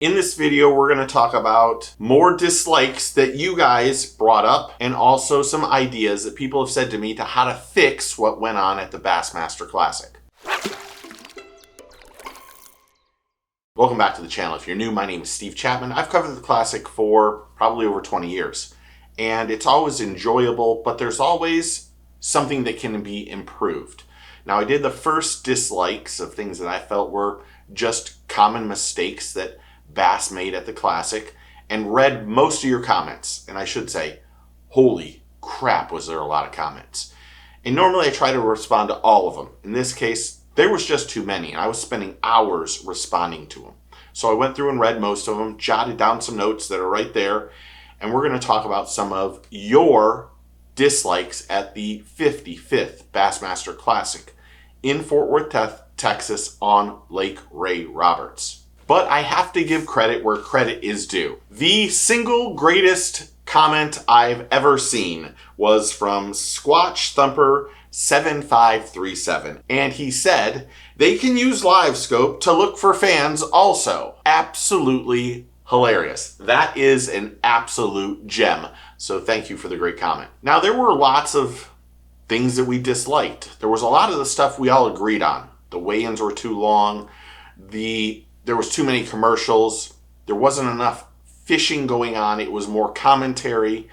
In this video, we're going to talk about more dislikes that you guys brought up and also some ideas that people have said to me to how to fix what went on at the Bassmaster Classic. Welcome back to the channel. If you're new, my name is Steve Chapman. I've covered the Classic for probably over 20 years, and it's always enjoyable, but there's always something that can be improved. Now, I did the first dislikes of things that I felt were just common mistakes that Bass made at the Classic and read most of your comments. And I should say, holy crap, was there a lot of comments. And normally I try to respond to all of them. In this case, there was just too many, and I was spending hours responding to them. So I went through and read most of them, jotted down some notes that are right there, and we're going to talk about some of your dislikes at the 55th Bassmaster Classic in Fort Worth, Texas on Lake Ray Roberts. But I have to give credit where credit is due. The single greatest comment I've ever seen was from Squatch Thumper 7537. And he said, they can use LiveScope to look for fans also. Absolutely hilarious. That is an absolute gem. So thank you for the great comment. Now, there were lots of things that we disliked. There was a lot of the stuff we all agreed on. The weigh-ins were too long. There was too many commercials. There wasn't enough fishing going on. It was more commentary.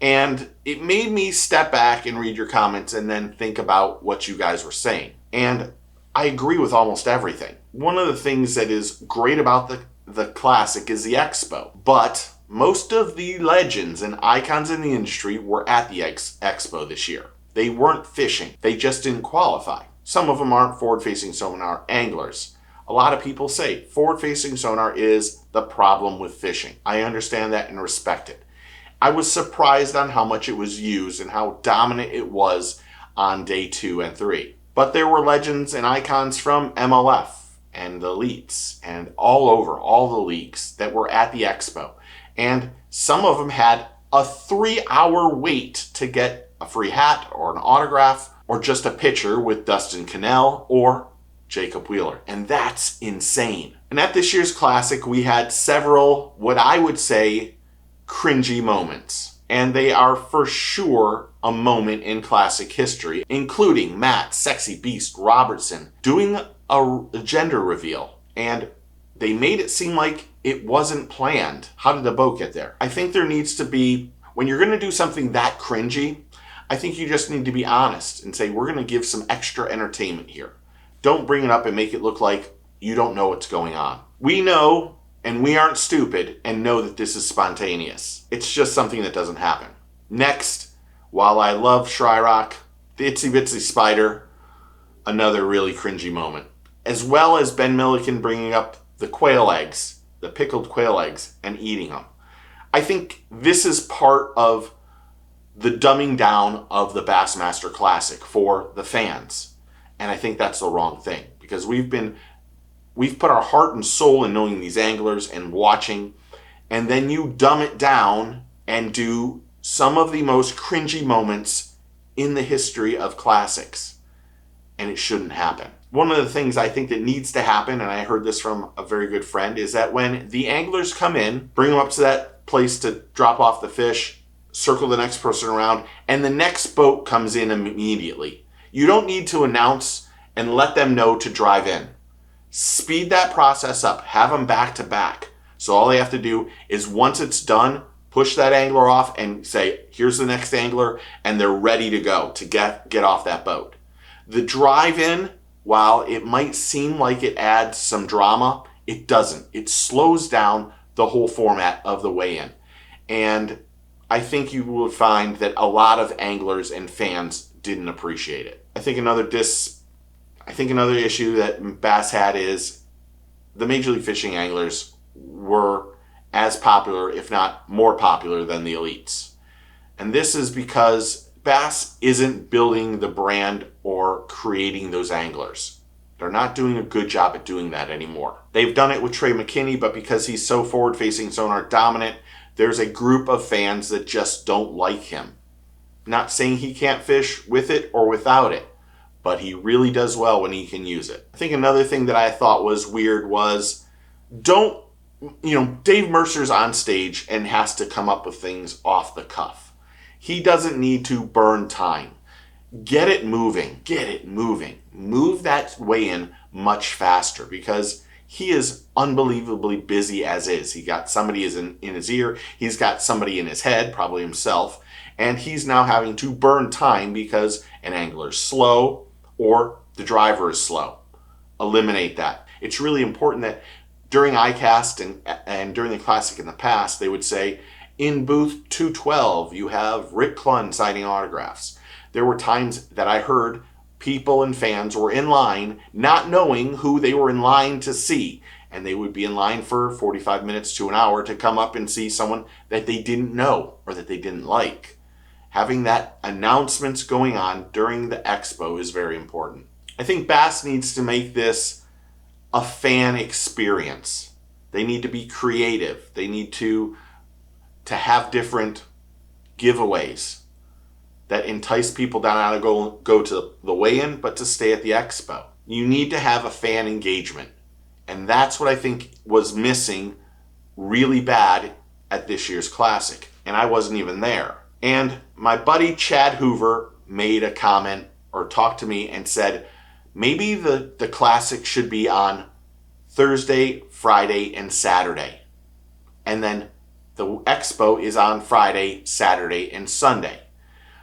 And it made me step back and read your comments and then think about what you guys were saying. And I agree with almost everything. One of the things that is great about the Classic is the expo. But most of the legends and icons in the industry were at the expo this year. They weren't fishing. They just didn't qualify. Some of them aren't forward-facing sonar anglers. A lot of people say forward-facing sonar is the problem with fishing. I understand that and respect it. I was surprised on how much it was used and how dominant it was on day 2 and 3. But there were legends and icons from MLF and the Elites and all over, all the leagues that were at the expo. And some of them had a 3-hour wait to get a free hat or an autograph or just a picture with Dustin Cannell or Jacob Wheeler. And that's insane. And at this year's Classic, we had several, what I would say, cringy moments. And they are for sure a moment in Classic history, including Matt Sexy Beast Robertson doing a gender reveal. And they made it seem like it wasn't planned. How did the boat get there? I think there needs to be, when you're going to do something that cringy, I think you just need to be honest and say, we're going to give some extra entertainment here. Don't bring it up and make it look like you don't know what's going on. We know, and we aren't stupid, and know that this is spontaneous. It's just something that doesn't happen. Next, while I love Shryrock, the Itsy Bitsy Spider, another really cringy moment. As well as Ben Milliken bringing up the quail eggs, the pickled quail eggs, and eating them. I think this is part of the dumbing down of the Bassmaster Classic for the fans. And I think that's the wrong thing, because we've put our heart and soul in knowing these anglers and watching, and then you dumb it down and do some of the most cringy moments in the history of Classics. And it shouldn't happen. One of the things I think that needs to happen, and I heard this from a very good friend, is that when the anglers come in, bring them up to that place to drop off the fish, circle the next person around, and the next boat comes in immediately. You don't need to announce and let them know to drive in. Speed that process up. Have them back to back. So all they have to do is, once it's done, push that angler off and say, here's the next angler, and they're ready to go to get off that boat. The drive-in, while it might seem like it adds some drama, it doesn't. It slows down the whole format of the weigh-in. And I think you will find that a lot of anglers and fans didn't appreciate it. I think another issue that Bass had is the Major League Fishing anglers were as popular, if not more popular, than the Elites. And this is because Bass isn't building the brand or creating those anglers. They're not doing a good job at doing that anymore. They've done it with Trey McKinney, but because he's so forward-facing sonar dominant, there's a group of fans that just don't like him. Not saying he can't fish with it or without it, but he really does well when he can use it. I think another thing that I thought was weird was, don't Dave Mercer's on stage and has to come up with things off the cuff. He doesn't need to burn time. Get it moving. Get it moving. Move that weigh-in much faster because he is unbelievably busy as is. He got somebody in his ear. He's got somebody in his head, probably himself. And he's now having to burn time because an angler is slow or the driver is slow. Eliminate that. It's really important that during ICAST and during the Classic in the past, they would say, in booth 212, you have Rick Clunn signing autographs. There were times that I heard people and fans were in line not knowing who they were in line to see. And they would be in line for 45 minutes to an hour to come up and see someone that they didn't know or that they didn't like. Having that announcements going on during the expo is very important. I think Bass needs to make this a fan experience. They need to be creative. They need to have different giveaways that entice people not to go to the weigh-in, but to stay at the expo. You need to have a fan engagement. And that's what I think was missing really bad at this year's Classic. And I wasn't even there. And my buddy Chad Hoover made a comment or talked to me and said, maybe the Classic should be on Thursday, Friday, and Saturday. And then the expo is on Friday, Saturday, and Sunday.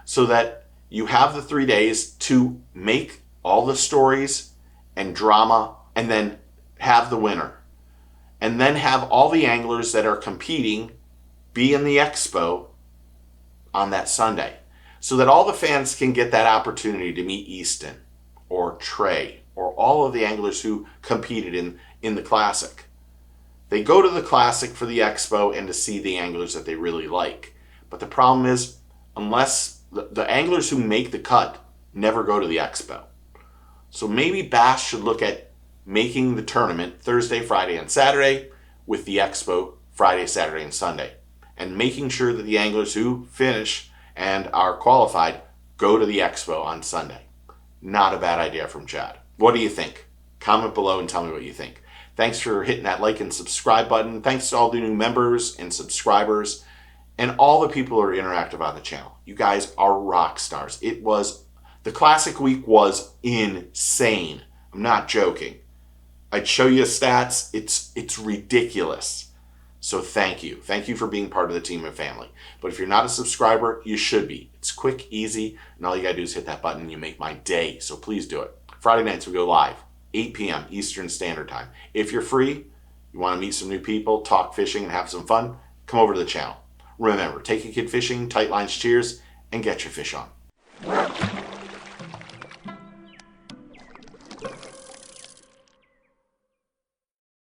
So that you have the 3 days to make all the stories and drama and then have the winner. And then have all the anglers that are competing be in the expo on that Sunday. So that all the fans can get that opportunity to meet Easton or Trey or all of the anglers who competed in the Classic. They go to the Classic for the expo and to see the anglers that they really like. But the problem is, unless the anglers who make the cut never go to the expo. So maybe Bass should look at making the tournament Thursday, Friday, and Saturday with the expo Friday, Saturday, and Sunday. And making sure that the anglers who finish and are qualified go to the expo on Sunday. Not a bad idea from Chad. What do you think? Comment below and tell me what you think. Thanks for hitting that like and subscribe button. Thanks to all the new members and subscribers and all the people who are interactive on the channel. You guys are rock stars. The Classic week was insane. I'm not joking. I'd show you stats. It's ridiculous. So thank you. Thank you for being part of the team and family. But if you're not a subscriber, you should be. It's quick, easy, and all you gotta do is hit that button and you make my day. So please do it. Friday nights we go live, 8 p.m. Eastern Standard Time. If you're free, you want to meet some new people, talk fishing, and have some fun, come over to the channel. Remember, take a kid fishing, tight lines, cheers, and get your fish on.